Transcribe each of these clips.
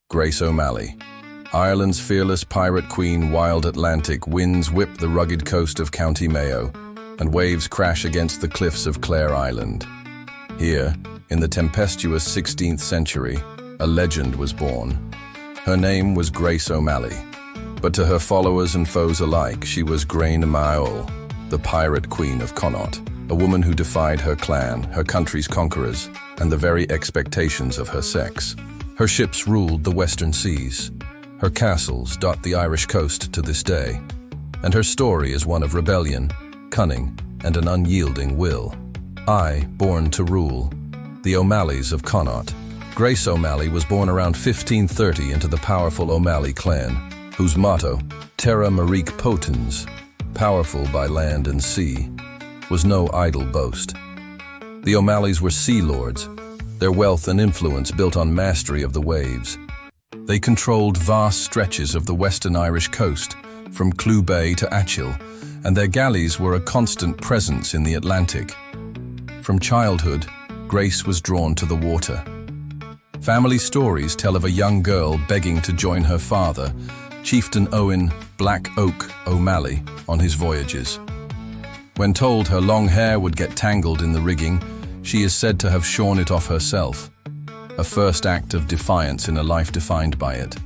Grace O'Malley. Ireland's fearless pirate queen, wild Atlantic winds whip the rugged coast of County Mayo, and waves crash against the cliffs of Clare Island. Here, in the tempestuous 16th century, a legend was born. Her name was Grace O'Malley, but to her followers and foes alike, she was Gráinne Ní Mháille, the pirate queen of Connaught, a woman who defied her clan, her country's conquerors, and the very expectations of her sex. Her ships ruled the western seas. Her castles dot the Irish coast to this day, and her story is one of rebellion, cunning, and an unyielding will. Born to rule. The O'Malleys of Connaught. Grace O'Malley was born around 1530 into the powerful O'Malley clan, whose motto, Terra Marique Potens, powerful by land and sea, was no idle boast. The O'Malleys were sea lords, their wealth and influence built on mastery of the waves. They controlled vast stretches of the western Irish coast, from Clew Bay to Achill, and their galleys were a constant presence in the Atlantic. From childhood, Grace was drawn to the water. Family stories tell of a young girl begging to join her father, Chieftain Owen Black Oak O'Malley, on his voyages. When told her long hair would get tangled in the rigging, she is said to have shorn it off herself, a first act of defiance in a life defined by it.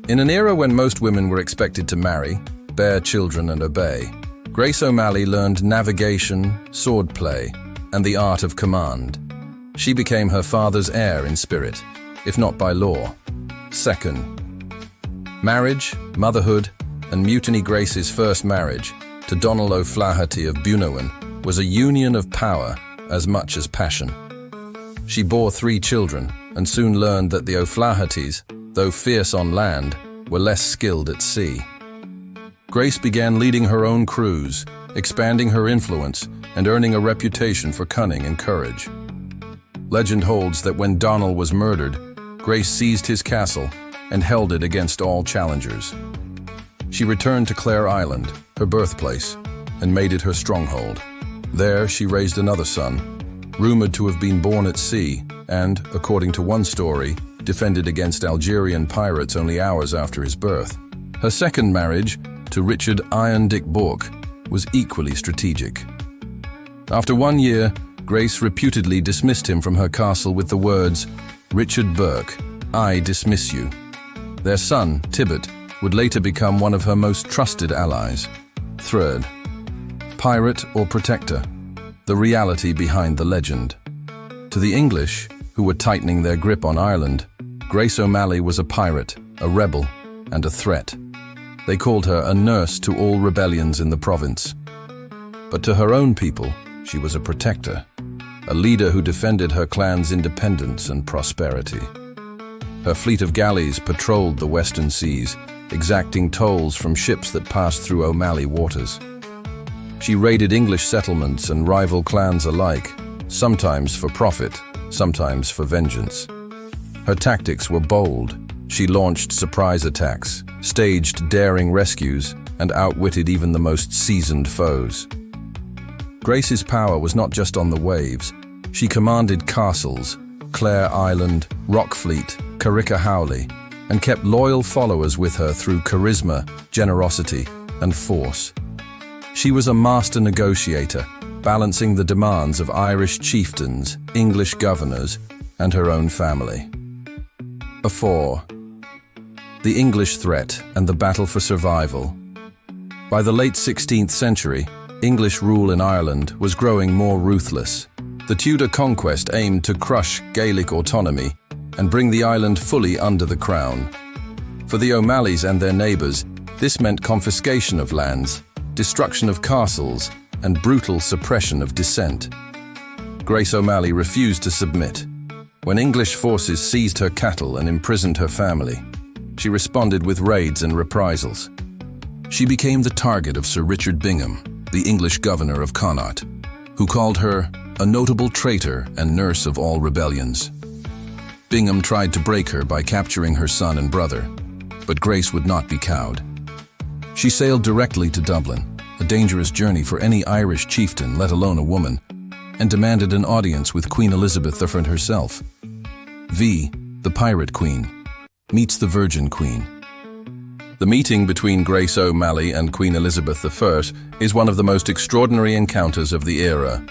In an era when most women were expected to marry, bear children and obey, Grace O'Malley learned navigation, swordplay, and the art of command. She became her father's heir in spirit, if not by law. Second, marriage, motherhood, and Mutiny Grace's first marriage to Donald O'Flaherty of Bunowen was a union of power as much as passion. She bore 3 children and soon learned that the O'Flahertys, though fierce on land, were less skilled at sea. Grace began leading her own crews, expanding her influence and earning a reputation for cunning and courage. Legend holds that when Donald was murdered, Grace seized his castle and held it against all challengers. She returned to Clare Island, her birthplace, and made it her stronghold. There she raised another son, rumored to have been born at sea and, according to one story, defended against Algerian pirates only hours after his birth. Her second marriage, to Richard Iron Dick Bourke, was equally strategic. After 1 year, Grace reputedly dismissed him from her castle with the words, "Richard Burke, I dismiss you." Their son, Tibbet, would later become one of her most trusted allies. Third, pirate or protector, the reality behind the legend. To the English, who were tightening their grip on Ireland, Grace O'Malley was a pirate, a rebel, and a threat. They called her a nurse to all rebellions in the province. But to her own people, she was a protector, a leader who defended her clan's independence and prosperity. Her fleet of galleys patrolled the western seas, exacting tolls from ships that passed through O'Malley waters. She raided English settlements and rival clans alike, sometimes for profit, sometimes for vengeance. Her tactics were bold. She launched surprise attacks, staged daring rescues, and outwitted even the most seasoned foes. Grace's power was not just on the waves. She commanded castles, Clare Island, Rockfleet, Carrickahowley, and kept loyal followers with her through charisma, generosity, and force. She was a master negotiator, balancing the demands of Irish chieftains, English governors, and her own family. 4. The English threat and the battle for survival. By the late 16th century, English rule in Ireland was growing more ruthless. The Tudor conquest aimed to crush Gaelic autonomy and bring the island fully under the crown. For the O'Malleys and their neighbours, this meant confiscation of lands, destruction of castles, and brutal suppression of dissent. Grace O'Malley refused to submit. When English forces seized her cattle and imprisoned her family, she responded with raids and reprisals. She became the target of Sir Richard Bingham, the English governor of Connaught, who called her a notable traitor and nurse of all rebellions. Bingham tried to break her by capturing her son and brother, but Grace would not be cowed. She sailed directly to Dublin, a dangerous journey for any Irish chieftain, let alone a woman, and demanded an audience with Queen Elizabeth I herself. The Pirate Queen. meets the Virgin Queen. The meeting between Grace O'Malley and Queen Elizabeth I is one of the most extraordinary encounters of the era,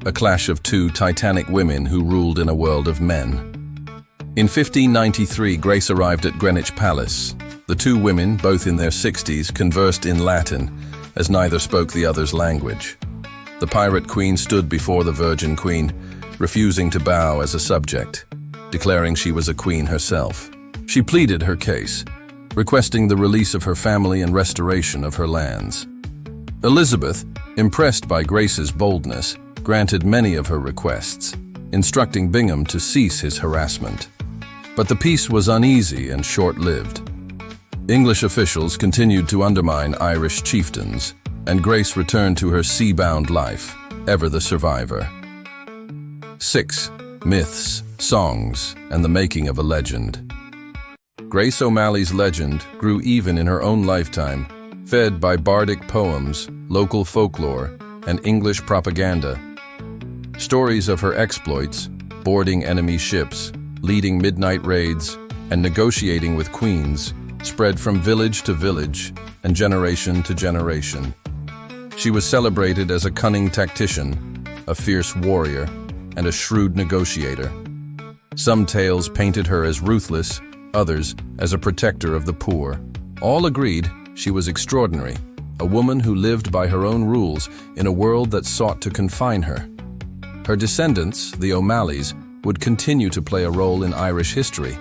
a clash of two titanic women who ruled in a world of men. In 1593, Grace arrived at Greenwich Palace. The two women, both in their 60s, conversed in Latin, as neither spoke the other's language. The pirate queen stood before the Virgin Queen, refusing to bow as a subject, declaring she was a queen herself. She pleaded her case, requesting the release of her family and restoration of her lands. Elizabeth, impressed by Grace's boldness, granted many of her requests, instructing Bingham to cease his harassment. But the peace was uneasy and short-lived. English officials continued to undermine Irish chieftains, and Grace returned to her sea-bound life, ever the survivor. 6. Myths, songs, and the making of a legend. Grace O'Malley's legend grew even in her own lifetime, fed by bardic poems, local folklore, and English propaganda. Stories of her exploits, boarding enemy ships, leading midnight raids, and negotiating with queens, spread from village to village and generation to generation. She was celebrated as a cunning tactician, a fierce warrior, and a shrewd negotiator. Some tales painted her as ruthless, others as a protector of the poor. All agreed she was extraordinary, a woman who lived by her own rules in a world that sought to confine her. Her descendants, the O'Malleys, would continue to play a role in Irish history.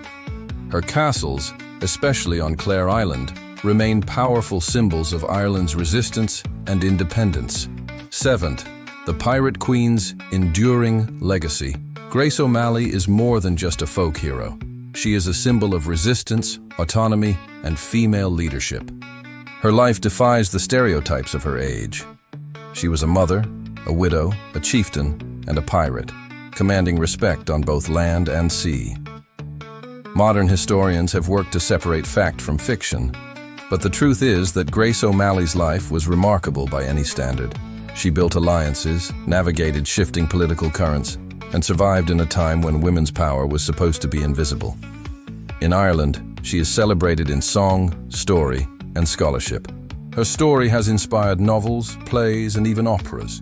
Her castles, especially on Clare Island, remain powerful symbols of Ireland's resistance and independence. 7th, the Pirate Queen's enduring legacy. Grace O'Malley is more than just a folk hero. She is a symbol of resistance, autonomy, and female leadership. Her life defies the stereotypes of her age. She was a mother, a widow, a chieftain, and a pirate, commanding respect on both land and sea. Modern historians have worked to separate fact from fiction, but the truth is that Grace O'Malley's life was remarkable by any standard. She built alliances, navigated shifting political currents, and survived in a time when women's power was supposed to be invisible. In Ireland, she is celebrated in song, story, and scholarship. Her story has inspired novels, plays, and even operas.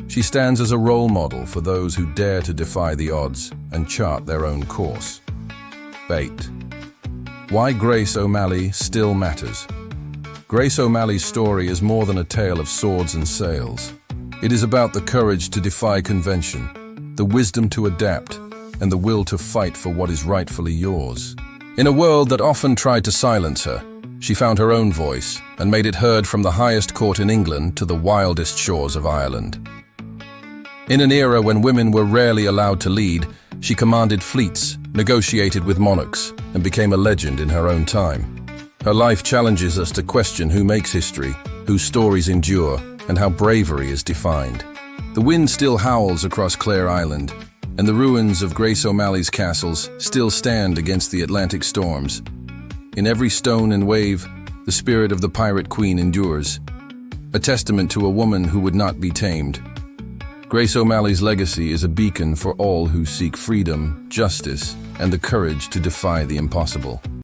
She stands as a role model for those who dare to defy the odds and chart their own course. 8. Why Grace O'Malley still matters. Grace O'Malley's story is more than a tale of swords and sails. It is about the courage to defy convention, the wisdom to adapt, and the will to fight for what is rightfully yours. In a world that often tried to silence her, she found her own voice and made it heard from the highest court in England to the wildest shores of Ireland. In an era when women were rarely allowed to lead, she commanded fleets, negotiated with monarchs, and became a legend in her own time. Her life challenges us to question who makes history, whose stories endure, and how bravery is defined. The wind still howls across Clare Island, and the ruins of Grace O'Malley's castles still stand against the Atlantic storms. In every stone and wave, the spirit of the Pirate Queen endures, a testament to a woman who would not be tamed. Grace O'Malley's legacy is a beacon for all who seek freedom, justice, and the courage to defy the impossible.